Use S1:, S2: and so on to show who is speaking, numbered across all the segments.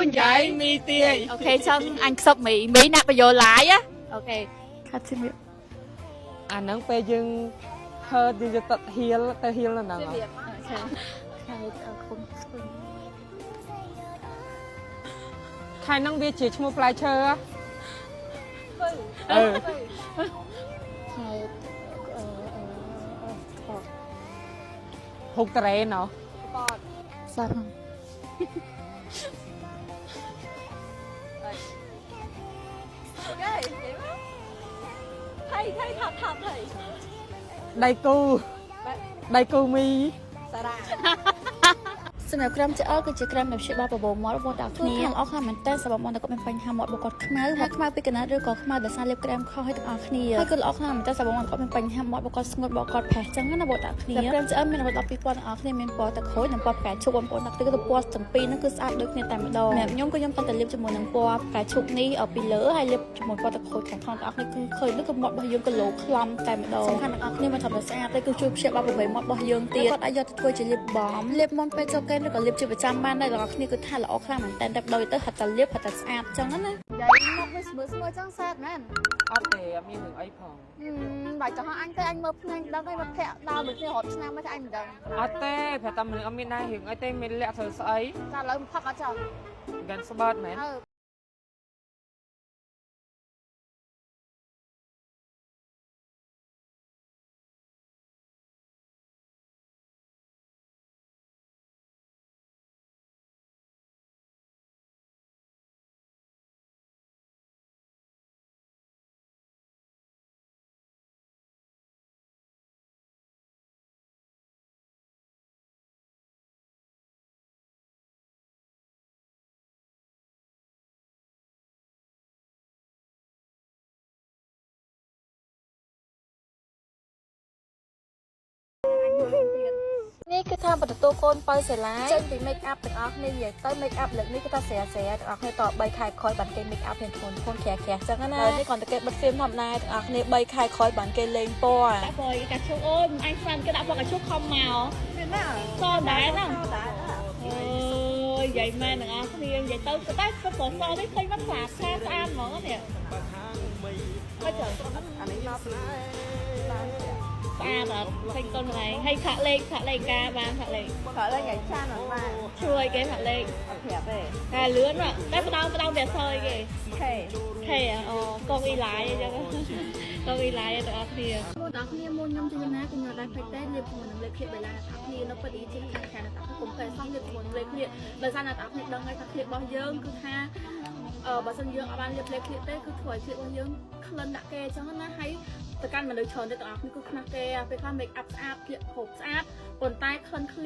S1: nhảy mi tia
S2: ok xong anh sắp mỹ nạp vào vô lái á ok khát xin miệng
S1: à nắng pe dương hơi đi cho tận hiên là nào khai năng bia chỉ mua play chơi á hụt tệ nó
S2: sao không thầy thật thầy
S1: đầy cu mi
S2: សម្រាប់ក្រាមឆ្អើគឺជាក្រាមដែលព្យាបាលបបោមាត់របស់អ្នកគ្នាអស់ខ្លះមែនតើសម្រាប់មកតែគាត់មានបញ្ហាមាត់របស់គាត់ខ្មៅហើយខ្មៅពីកណាត់ឬក៏ខ្មៅដោយសារលេបក្រាមខុសឲ្យទាំងអស់គ្នាហើយគឺល្អខ្លះមែនតើសម្រាប់មកគាត់មានបញ្ហាមាត់របស់គាត់ស្ងួតរបស់គាត់ផេះចឹងណាបងអ្នកគ្នាក្រាមឆ្អើមានរបស់12ពណ៌ទាំងអស់គ្នាមានពណ៌ទឹកក្រូចនិងពណ៌ផ្កាឈូកបងប្អូនអ្នកគឺពណ៌ទាំងពីរហ្នឹងគឺស្អាតដូចគ្នាតែម្ដងសម្រាប់ខ្ញុំក៏ខ្ញុំតែលេបជាមួយនឹងពណ៌ផ្កាឈូកនេះពីលើហើយលេបជាមួយពណ៌ទឹកក្រូចខាងក្នុងទាំងអស់គ្នាគឺឃើញនេះគឺមាត់របស់យើងក៏លោខ្លំតែម្ដងសំខាន់ទាំងអស់គ្នាមិនថាស្អាតទេគឺជួយព្យាបាលបបោមាត់របស់យើងទៀតគាត់អាចយកទៅធ្វើជាលេបបាមលេបមុនពេលចូលកេនឬក៏លេបជាប្រចាំបានដែរបងប្អូនគឺថាល្អខ្លាំងមែនតើតែដោយទៅហាត់តែលាបហាត់តែស្អាតចឹងណាយាយមកវាស្មើចឹងសាតមែន
S1: អត់ទេអត់មានរឿងអីផង
S2: បើចង់ឲ្យអញទៅអញមើលភ្នែកដឹងហើយមកភ័ក្រដល់ដូចនេះរត់ឆ្នាំមកតែអញមិនដឹង
S1: អត់ទេព្រោះតែមនុស្សអត់មានដែររឿងអីទេមានលាក់ធ្វើស្អី
S2: តែឥឡូវផឹកអត់ចង់
S1: កាន់ស្បើតមែន
S2: នេះគឺថាបទទូកូនបើសាឡាចេញពី make up ទាំងអស់គ្នានិយាយទៅ make up លើកនេះគឺថាស្រាទាំងអស់គ្នាត3ខែក្រោយបានគេ make up 偏ធ្ងន់ក្រាស់ចឹងណានេះគ្រាន់តែគេបិទ film ធម្មតាទាំងអស់គ្នា3ខែក្រោយបានគេលេងពណ៌ដាក់ពណ៌កាឈូកអូយអញស្មានគេដាក់ពណ៌កាឈូកខំមកមានណាសដែរហ្នឹងអូយយាយម៉ែទាំងអស់គ្នានិយាយទៅតែពណ៌សនេះឃើញមកស្អាតស្អាតហ្មងនេះមកចឹងអានេះមកស្អាតអត់ឃើញកូនហ្នឹងហើយផាក់លេខការបានផាក់លេខថ្ងៃចានអត់បានជួយគេផាក់លេខអត់ប្រាប់ទេតែលឿនតែបដងវាសើយគេខេអូកងអ៊ីឡាយអញ្ចឹងកងអ៊ីឡាយទាំងអស់គ្នាបងប្អូនគ្នាមុនខ្ញុំជិះណាខ្ញុំដែរផ្លេចទេលេបជាមួយនឹងលេខឃ្លៀបបេឡាអ្នកគ្នានៅពិតជាខាងអ្នកខ្ញុំតែសំលេបជាមួយនឹងលេខឃ្លៀបដោយសារអ្នកគ្នាដឹងហើយថាឃ្លៀបរបស់យើងគឺថាបើសិនយើងអត់បានលេបលេខឃ្លៀបទេគឺធ្វើឲ្យឃ្លៀបរបស់យើងក្លិនដាក់គេអញ្ចឹងណាហើយទៅកាន់មនុស្សច្រើនទៅទាំងអស់គ្នាគឺខ្នះគេពេលខ្លះ make up ស្អាតភ្លៀកហូបស្អាតប៉ុន្តែក្លិនខ្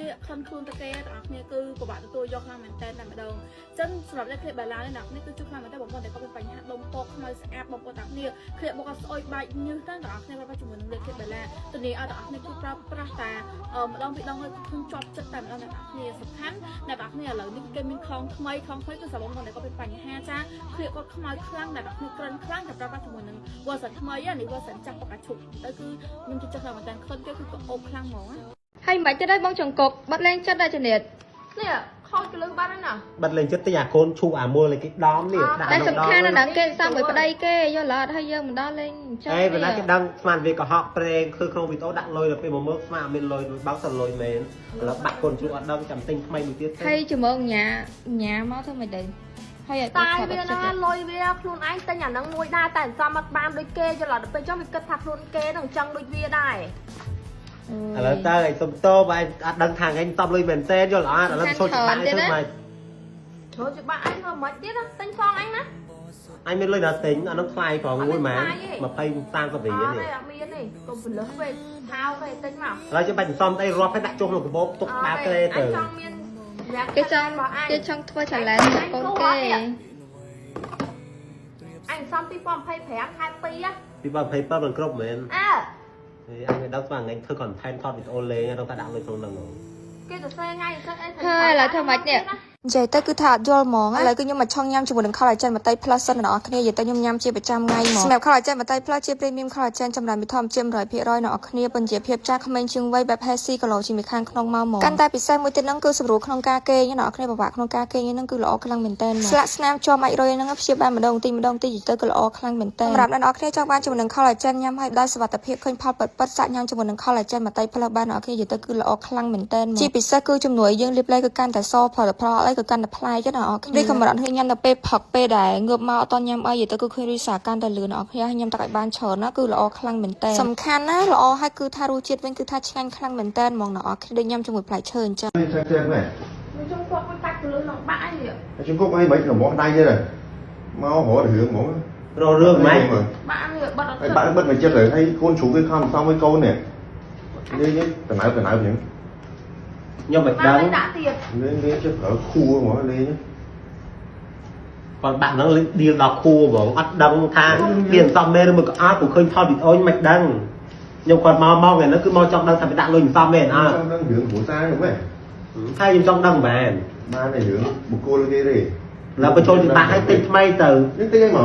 S2: លួនទៅគេទាំងអស់គ្នាគឺពិបាកទទួលយកខ្លាំងមែនតើតែម្ដងអញ្ចឹងសម្រាប់លេខឃ្លៀបបាឡានេះអ្នកនេះគឺជួបខ្លាំងមែនតើបងប្អូនតែក៏មានបញ្ហាដុំពកខ្មៅស្អាតបងប្អូនទាំងគ្នាឃ្លៀបមកស្អុយបែកញើសទាំងអស់គ្នាប្រើជាមួយនឹងលេខឃ្លៀបបាឡាទៅនេះឲ្យទាំងអស់គ្នាគឺប្រើប្រាស់តាម្ដងពីរដងឲ្យខ្លួនជាប់ចិត្តតែម្ដងអ្នកគ្នាសំខាន់អ្នកគ្នាឥឡូវនេះគេមានខ្លងថ្មីគឺសម្រាប់បងប្អូនតែក៏មានបញ្ហាចាឃ្លៀបគាត់ខ្មៅខ្លាំងតែអ្នកគ្នាក្រិនខ្លាំងតែប្រើប្រាស់ជាមួយនឹងវ៉ាសិនថ្មីនេះវ៉ាសិនចាប់បកាឈុកទៅគឺខ្ញុំជិះចិត្តតែក្លិនគេគឺអូបខ្លាំងហ្មង
S3: ហើយមិនបាច់ទៅដែរបងចង្កុកបាត់លេងចិត្តដែរចនិត
S2: នេះខោចលឹងបាត់ហើយណា
S4: បាត់លេងចិត្តទិញអាកូនឈូអាមួលឲ្យគេដំនេះ
S3: តែសំខាន់ណាស់គេសំមួយប្តីគេយកឡតឲ្យយើងមិនដល់លេង
S4: ចិត្តអេបើណាគេដឹងស្មានវាកុហកប្រេងគឺក្នុងវីដេអូដាក់លុយដល់ពេលមកមើលស្មានអត់មានលុយបើកទៅលុយមែនឥឡូវបាក់កូនឈូអត់ដឹងចាំទិញថ្មីមួយទៀត
S3: ហើយជាមួយញ៉ាមកធ្វើមិនដឹងហើយ
S2: តែវាណាលុយវាខ្លួនឯងទិញអាហ្នឹងមួយដែរតែសំអត់បានដូចគេយកឡតទៅពេលចុះវាគិតថាខ្លួនគេនឹងចង់ដូចវាដែរ
S4: ឥឡូវតើឯងសុំតោបើឯងអត់ដឹងថាឯងតបលុយមែនទេយល់អត់ឥឡូវចូលច្បាស់ធ្វើម៉េច
S2: ចូលច្បាស់អញធ្វើម៉េចទៀតទិញផងអញណា
S4: អញមានលុយដល់ទិញអានោះថ្លៃផងមួយម៉ាន20 30រៀល
S2: នេះអត់មានទេកុំពលឹះពេកថោកទេទិញមក
S4: ឥឡូវចាំបាច់សំអីរាប់ឲ្យដាក់ចុះក្នុងកាបូបទុកដើរក្រេទៅ
S3: គេចង់ធ្វើ challenge កូនគេ
S2: អញសំ2025ខែ2
S4: 2027មិនគ្រប់មែន
S2: អើ
S4: អញមិនដឹងស្មានថ្ងៃធ្វើ content ថតវីដេអូលេងដល់តែដាក់លុយក្នុងហ្នឹង
S2: គេទៅស្អីថ្ងៃទៅអី
S3: ហើយឡើយធ្វើម៉េចនេះ
S2: vậy tới cứ thả vô món á, lại cứ nhưng mà trong nhâm chỉ một đường collagen mà tay plus nọ, cái này vậy tới nhâm nhâm chia 100 ngày món. Snap collagen mà tay plus chia premium collagen ចំណាយមីថមជា100%ណោះគ្នាបញ្ជាភាពចាស់ក្មេងជាងវ័យបែប healthy គីឡូជាមីខាងក្នុងមកកាន់តែពិសេសមួយទៀតហ្នឹងគឺសម្រួលក្នុងការគេងណោះគ្នាពិបាកក្នុងការគេងហ្នឹងគឺល្អខ្លាំងមែនតើស្លាកស្នាមជាប់អាចរុយហ្នឹងព្យាបាលម្ដងទីទៅគឺល្អខ្លាំងមែនតើសម្រាប់អ្នកនរគ្នាចង់បានជាមួយនឹង collagen ញ៉ាំឲ្យដោយសុវត្ថិភាពឃើញផលពិតៗសាក់ញ៉ាំជាមួយនឹង collagen មកតែផ្លើសបានអ្នកនរគ្នាទៅគឺល្អខ្លាំងមែនតើជាពិសេសគឺជំនួយយើងលាបឡេគឺកាន់តែសផលអីគឺកាន់តែប្លែកចឹងអ្នកនរគ្នារីកកម្រិតឲ្យញ៉ាំទៅពេលផឹកពេលដែលងើបមកអត់តញ៉ាំអីទៅគឺឃើញរីសាកាន់តែលឿនអ្នកនរគ្នាញ៉ាំទឹកឲ្យបានច្រើនណាគឺល្អខ្លាំងមែនតើសំខាន់ណាល្អហើយគឺថារសជាតិវិញគឺថាឆ្ងាញ់ខ្លាំងមែនតើហ្មងអ្នកនរគ្នាដូចញ៉ាំជាមួយផ្លែឈើអញ្ចឹង
S3: Trung Quốc với tắc từ lòng bãi gì ạ?
S5: Trung Quốc hay mấy thằng món đây chứ này mau hỏi được hướng món
S4: rồi rương mấy
S3: Bãi gì ạ?
S5: Bạn bất mày chết rồi hay con chú cái không xong với câu này đi nhé tần nào nhỉ
S4: nhưng mà
S3: Bãi
S4: đắng
S3: đã tiền
S5: lên chết ở khu mà lên nhé
S4: còn bạn nó đi vào khu của ắt đắng tha tiền xong đây mà có áp của khơi thao bị ôi mạch đắng nhưng còn mau này nó cứ mau trong đắng thành đặng lên xong này à
S5: trong đang hướng của ta đúng không
S4: thay dùng trong đắng về
S5: ba này hướng một cô lên đi
S4: là phải cho bạn hãy tính may từ
S5: tính tính anh mà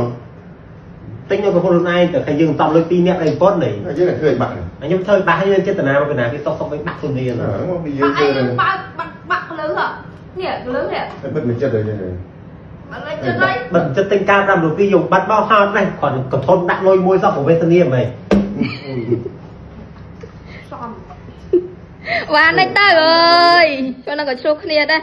S4: tính cho con này từ khai dương xong lên tin nhẹ này post này
S5: chứ là cười bạn
S4: nhưng thôi bạn hãy lên chết từ nào cái nào cái tóc xong với bạc luôn đi
S5: đúng không bây giờ
S3: Bãi anh bạc lớn hả? Nè, lớn nè
S5: bất mày chết rồi này
S3: Bạc lên trên đây
S4: bận chất tinh cam làm được khi dùng bắt bao hao này còn thôn đặng lôi môi dọc của bên niêm này
S3: Và anh ta rồi Con đang có chụp kia đây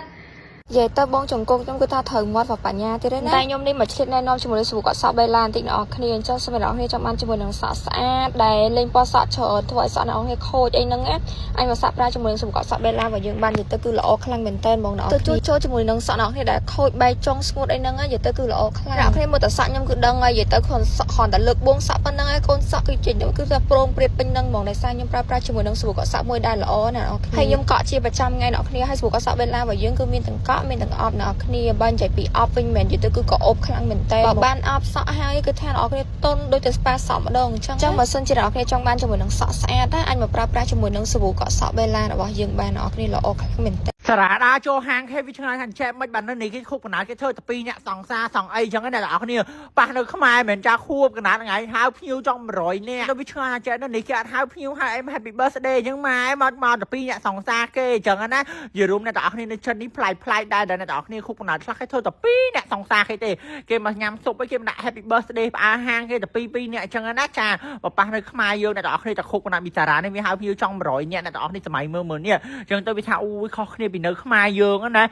S2: និយាយទៅបងចង្គង់ខ្ញុំគឺថាត្រូវមាត់បញ្ញាទៀតទេណាតែខ្ញុំនេះមកឆ្លៀតណែនាំជាមួយនឹងសួរគាត់សក់បេឡាបន្តិចអ្នកនរគ្នាអញ្ចឹងសូមអ្នកនរគ្នាចង់បានជាមួយនឹងសក់ស្អាតដែលលេងពណ៌សក់ច្រើនធ្វើឲ្យសក់អ្នកនរគ្នាខូចអីហ្នឹងណាអញមកសាក់ប្រើជាមួយនឹងសួរគាត់សក់បេឡារបស់យើងបាននិយាយទៅគឺល្អខ្លាំងមែនតើបងអ្នកនរគ្នាចូលជាមួយនឹងសក់អ្នកនរគ្នាដែលខូចបែកចុងស្ងួតអីហ្នឹងនិយាយទៅគឺល្អខ្លាំងអ្នកនរគ្នាមើលតែសក់ខ្ញុំគឺដឹងហើយនិយាយទៅគ្រាន់សក់គ្រាន់តែលើកបងសក់ប៉ុណ្្នឹងហើយកូនសក់គឺចេញគឺថាប្រងព្រាតពេញហ្នឹងហ្មងដោយសារខ្ញុំប្រើប្រាស់ជាមួយនឹងសួរគាត់សក់មួយដែលល្អណាស់អ្នកនរគ្នាហើយខ្ញុំកក់ជាប្រចាំថ្ងៃអ្នកនរគ្នាហើយសួរគាត់សក់បេឡារបស់យើងគឺមានទាំងកក់មានទាំងអប់អ្នកនរគ្នាបើនិយាយពីអប់វិញមែននិយាយទៅគឺក៏អប់ខ្លាំងមែនតើបើបានអប់សក់ហើយគឺថាអ្នកនរគ្នាតុនដូចតែស្ប៉ាសក់ម្ដងអញ្ចឹងបើសិនជាអ្នកនរគ្នាចង់បានជាមួយនឹងសក់ស្អាតណាអាចមកប្រើប្រាស់ជាមួយនឹងសាប៊ូកក់សក់បេឡារបស់យើងបានអ្នកនរគ្នាល្អខ្លាំងមែនតើ
S6: សារ៉ាដាចូលហាងគេវាឆ្ងាយខាងចែកមិនបាននៅនេះគេខុបកណ្ដាលគេធ្វើតែ2អ្នកសង្សារសងអីចឹងណាអ្នកនរគ្នាប៉ះនៅខ្មែរមិនចាខួបកណ្ដាលថ្ងៃហៅភ្ញៀវចង់100នាក់ទៅវាឆ្ងាយខាងចែកនៅនេះគេអត់ហៅភ្ញៀវហៅអី Happy Birthday ចឹងម៉ែមកតែ2អ្នកសង្សារគេចឹងណាយល់រួមអ្នកនរគ្នានៅចិត្តនេះប្លែកដែរអ្នកនរគ្នាខុបកណ្ដាលខ្លះគេធ្វើតែ2អ្នកសង្សារគេទេគេមកញ៉ាំស៊ុបអីគេមិនដាក់ Happy Birthday ផ្អើហាងគេតែ2អ្នកចឹងណាចាបើប៉ះនៅខ្មែរយើងអ្នកនរគ្នាតែខុបកណ្ដាលមីសារ៉ានេះវាហៅភ្ញៀវចង់100នាក់អ្នកនរគ្នាសម័យមើលនេះចឹងទៅវាថាអូយខុសគ្នាពីនៅខ្មែរយើងណា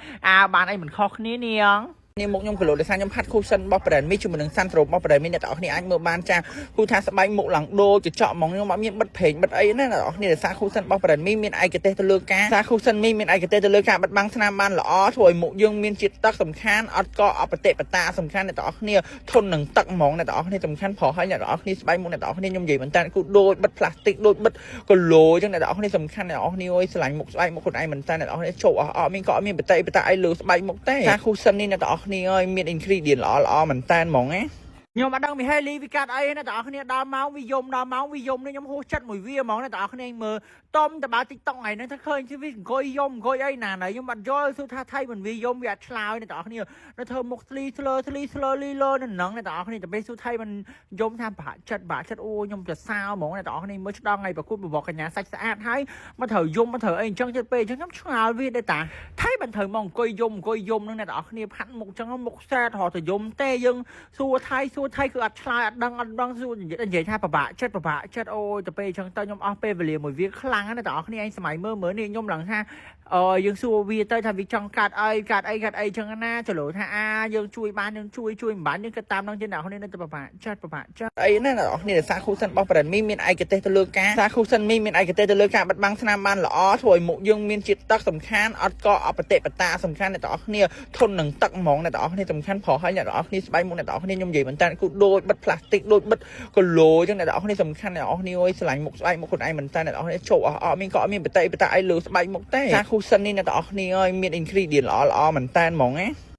S6: បានអីមិនខុសគ្នានាង នេះមកខ្ញុំគីឡូដោយសារខ្ញុំហាត់ cushion របស់ brand មីជាមួយនឹង Sandro របស់ brand មីអ្នកទាំងអស់គ្នាអាចមើលបានចាគូថាស្បែកមុខឡើងដូរចចកហ្មងខ្ញុំអត់មានបិទព្រេងបិទអីណាអ្នកទាំងអស់គ្នាដោយសារ cushion របស់ brand មីមានឯកទេសទៅលើការសារ cushion មីមានឯកទេសទៅលើការបិទបាំងស្នាមបានល្អធ្វើឲ្យមុខយើងមានជាតិទឹកសំខាន់អត់កកអបតិបតាសំខាន់អ្នកទាំងអស់គ្នាធន់នឹងទឹកហ្មងអ្នកទាំងអស់គ្នាសំខាន់ព្រោះឲ្យអ្នកទាំងអស់គ្នាស្បែកមុខអ្នកទាំងអស់គ្នាខ្ញុំនិយាយមែនតើគូដូចបិទ plastic ដូចបិទគីឡូអញ្ចឹងអ្នកទាំងអស់គ្នាសំខាន់អ្នកទាំងអស់គ្នាអើយស្រឡាញ់មុខស្បែកមុខខ្លួនឯងមែនតើអ្នកទាំងអស់គ្នាជោគអត់មានកកមានបតិបតាអីលើស្បែកមុខទេសារ cushion នេះអ្នកទាំងអស់គ្នាអើយមាន ingredient ល្អមែនតើហ្មងណា ខ្ញុំអត់ដឹងពីហេលីវាកាត់អីណាបងប្អូនគ្នាដល់ម៉ោងវាយំនេះខ្ញុំហួសចិត្តមួយវាហ្មងណាបងប្អូនគ្នាមើលតុំតបើ TikTok ថ្ងៃហ្នឹងថាឃើញវាអង្គុយយំអង្គុយអីណាណៃខ្ញុំអត់យល់សួរថាថៃមិនវាយំវាអត់ឆ្លើយណាបងប្អូនគ្នានៅធ្វើមុខស្លីស្លើលីលើនឹងហ្នឹងណាបងប្អូនគ្នាតែពេលសួរថៃមិនយំថាបាក់ចិត្តអូខ្ញុំប្រសើរហ្មងណាបងប្អូនគ្នាមើលឆ្ដងថ្ងៃប្រគួតបបកកញ្ញាសាច់ស្អាតហើយមកត្រូវយំមកត្រូវអីអញ្ចឹងចិត្តពេលអញ្ចឹងខ្ញុំឆ្ងល់វាដែរតាថៃមិនត្រូវមកអង្គុយយំហ្នឹងណាបងប្អូនគ្នាផាត់មុខអញ្ចឹងមុខស្អាតរហូតទៅយំទេយើងសួរថៃគឺអត់ឆ្លើយអត់ដឹងសួរនិយាយថាពិបាកចិត្តអូយទៅពេលអញ្ចឹងទៅខ្ញុំអស់ពេលវេលាមួយវាខ្លាំងណាស់បងប្អូនគ្នាឯងសម័យមើលនេះខ្ញុំឡើងថាយើងសួរវាទៅថាវាចង់កាត់អីអញ្ចឹងណាចលោថាយើងជួយបានយើងជួយមិនបានយើងគិតតាមនឹងជាអ្នកគ្នាទៅពិបាកចិត្តអីណាបងប្អូនគ្នាសារ cushion របស់ brand មីមានឯកទេសទៅលើការសារ cushion មីមានឯកទេសទៅលើការបិទបាំងស្នាមបានល្អធ្វើឲ្យមុខយើងមានជាតិទឹកសំខាន់អត់កកអបតិបតាសំខាន់អ្នកបងប្អូនគ្នាធន់នឹងទឹកហ្មងអ្នកបងប្អូនគ្នាសំខាន់ព្រោះឲ្យអ្នកបងប្អូនគ្នាស្បែកមុខអ្នកបងប្អូនគ្នាខ្ញុំនិយាយមែនតើគូដូចបិទ plastic ដូចបិទគីឡូអញ្ចឹងអ្នកបងប្អូនគ្នាសំខាន់អ្នកបងប្អូនគ្នាអើយស្រឡាញ់មុខស្បែកមុខខ្លួនឯងមែនតើអ្នកបងប្អូនគ្នាជោគអត់មានកកមានបតិបតាអីលើស្បែកមុខទេសារ cushion នេះអ្នកបងប្អូនគ្នាអើយមាន ingredient ល្អមែនតើហ្មងណា